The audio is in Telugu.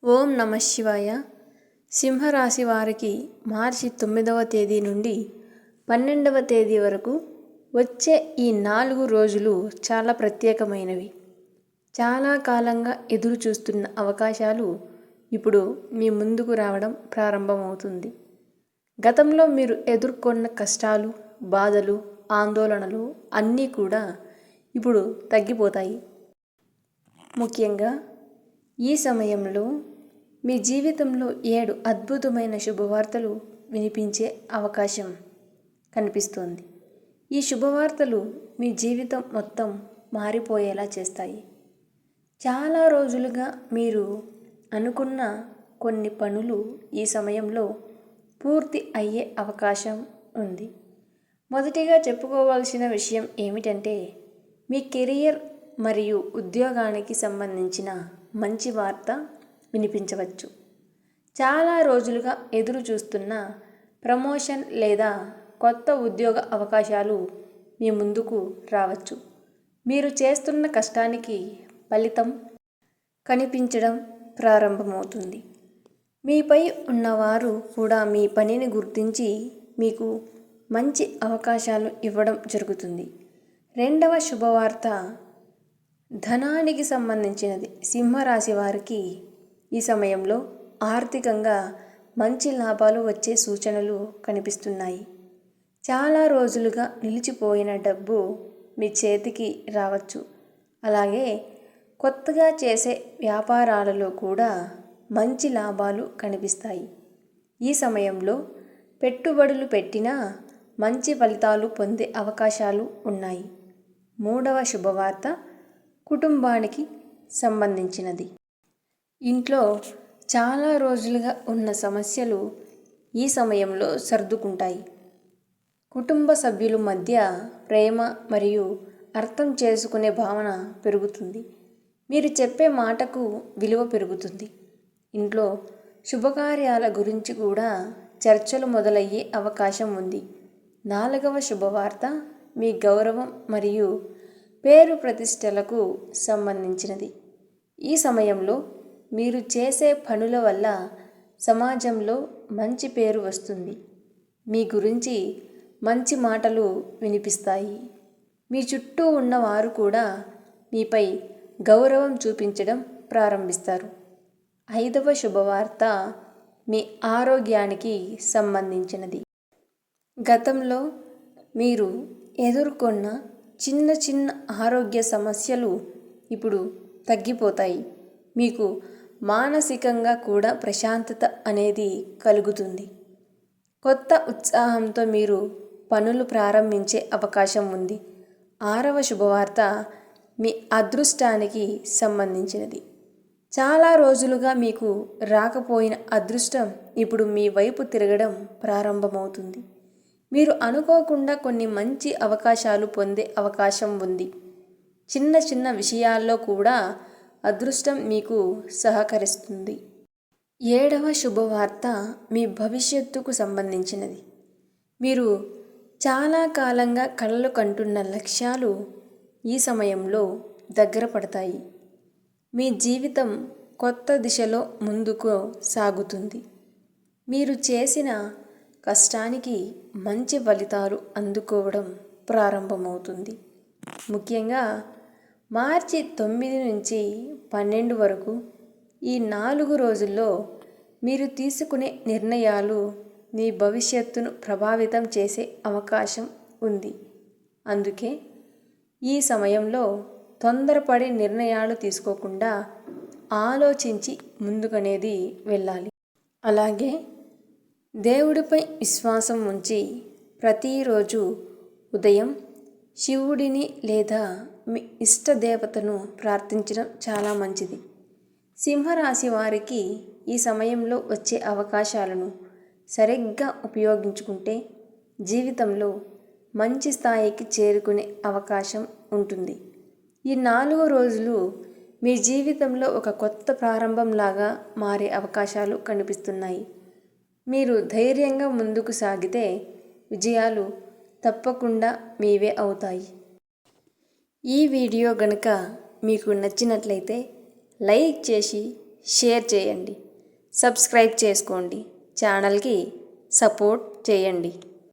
ఓం నమ శివాయ. సింహరాశి వారికి మార్చి 9వ తేదీ నుండి 12వ తేదీ వరకు వచ్చే ఈ 4 రోజులు చాలా ప్రత్యేకమైనవి. చాలా కాలంగా ఎదురు చూస్తున్న అవకాశాలు ఇప్పుడు మీ ముందుకు రావడం ప్రారంభమవుతుంది. గతంలో మీరు ఎదుర్కొన్న కష్టాలు, బాధలు, ఆందోళనలు అన్నీ కూడా ఇప్పుడు తగ్గిపోతాయి. ముఖ్యంగా ఈ సమయంలో మీ జీవితంలో 7 అద్భుతమైన శుభవార్తలు వినిపించే అవకాశం కనిపిస్తోంది. ఈ శుభవార్తలు మీ జీవితం మొత్తం మారిపోయేలా చేస్తాయి. చాలా రోజులుగా మీరు అనుకున్న కొన్ని పనులు ఈ సమయంలో పూర్తి అయ్యే అవకాశం ఉంది. మొదటిగా చెప్పుకోవాల్సిన విషయం ఏమిటంటే, మీ కెరియర్ మరియు ఉద్యోగానికి సంబంధించిన మంచి వార్త వినిపించవచ్చు. చాలా రోజులుగా ఎదురు చూస్తున్న ప్రమోషన్ లేదా కొత్త ఉద్యోగ అవకాశాలు మీ ముందుకు రావచ్చు. మీరు చేస్తున్న కష్టానికి ఫలితం కనిపించడం ప్రారంభమవుతుంది. మీపై ఉన్నవారు కూడా మీ పనిని గుర్తించి మీకు మంచి అవకాశాలు ఇవ్వడం జరుగుతుంది. రెండవ శుభవార్త ధనానికి సంబంధించినది. సింహరాశి వారికి ఈ సమయంలో ఆర్థికంగా మంచి లాభాలు వచ్చే సూచనలు కనిపిస్తున్నాయి. చాలా రోజులుగా నిలిచిపోయిన డబ్బు మీ చేతికి రావచ్చు. అలాగే కొత్తగా చేసే వ్యాపారాలలో కూడా మంచి లాభాలు కనిపిస్తాయి. ఈ సమయంలో పెట్టుబడులు పెట్టినా మంచి ఫలితాలు పొందే అవకాశాలు ఉన్నాయి. మూడవ శుభవార్త కుటుంబానికి సంబంధించినది. ఇంట్లో చాలా రోజులుగా ఉన్న సమస్యలు ఈ సమయంలో సర్దుకుంటాయి. కుటుంబ సభ్యుల మధ్య ప్రేమ మరియు అర్థం చేసుకునే భావన పెరుగుతుంది. మీరు చెప్పే మాటకు విలువ పెరుగుతుంది. ఇంట్లో శుభకార్యాల గురించి కూడా చర్చలు మొదలయ్యే అవకాశం ఉంది. నాలుగవ శుభవార్త మీ గౌరవం మరియు పేరు ప్రతిష్టలకు సంబంధించినది. ఈ సమయంలో మీరు చేసే పనుల వల్ల సమాజంలో మంచి పేరు వస్తుంది. మీ గురించి మంచి మాటలు వినిపిస్తాయి. మీ చుట్టూ ఉన్నవారు కూడా మీపై గౌరవం చూపించడం ప్రారంభిస్తారు. ఐదవ శుభవార్త మీ ఆరోగ్యానికి సంబంధించినది. గతంలో మీరు ఎదుర్కొన్న చిన్న చిన్న ఆరోగ్య సమస్యలు ఇప్పుడు తగ్గిపోతాయి. మీకు మానసికంగా కూడా ప్రశాంతత అనేది కలుగుతుంది. కొత్త ఉత్సాహంతో మీరు పనులు ప్రారంభించే అవకాశం ఉంది. ఆరవ శుభవార్త మీ అదృష్టానికి సంబంధించినది. చాలా రోజులుగా మీకు రాకపోయిన అదృష్టం ఇప్పుడు మీ వైపు తిరగడం ప్రారంభమవుతుంది. మీరు అనుకోకుండా కొన్ని మంచి అవకాశాలు పొందే అవకాశం ఉంది. చిన్న చిన్న విషయాల్లో కూడా అదృష్టం మీకు సహకరిస్తుంది. ఏడవ శుభవార్త మీ భవిష్యత్తుకు సంబంధించినది. మీరు చాలా కాలంగా కలలు కంటున్న లక్ష్యాలు ఈ సమయంలో దగ్గర పడతాయి. మీ జీవితం కొత్త దిశలో ముందుకు సాగుతుంది. మీరు చేసిన కష్టానికి మంచి ఫలితాలు అందుకోవడం ప్రారంభమవుతుంది. ముఖ్యంగా మార్చి 9 నుంచి 12 వరకు ఈ 4 రోజుల్లో మీరు తీసుకునే నిర్ణయాలు మీ భవిష్యత్తును ప్రభావితం చేసే అవకాశం ఉంది. అందుకే ఈ సమయంలో తొందరపడి నిర్ణయాలు తీసుకోకుండా ఆలోచించి ముందుకనేది వెళ్ళాలి. అలాగే దేవుడిపై విశ్వాసం ఉంచి ప్రతిరోజు ఉదయం శివుడిని లేదా మీ ఇష్టదేవతను ప్రార్థించడం చాలా మంచిది. సింహరాశి వారికి ఈ సమయంలో వచ్చే అవకాశాలను సరిగ్గా ఉపయోగించుకుంటే జీవితంలో మంచి స్థాయికి చేరుకునే అవకాశం ఉంటుంది. ఈ 4 రోజులు మీ జీవితంలో ఒక కొత్త ప్రారంభంలాగా మారే అవకాశాలు కనిపిస్తున్నాయి. మీరు ధైర్యంగా ముందుకు సాగితే విజయాలు తప్పకుండా మీవే అవుతాయి. ఈ వీడియో గనుక మీకు నచ్చినట్లయితే లైక్ చేసి షేర్ చేయండి, సబ్స్క్రైబ్ చేసుకోండి, ఛానల్కి సపోర్ట్ చేయండి.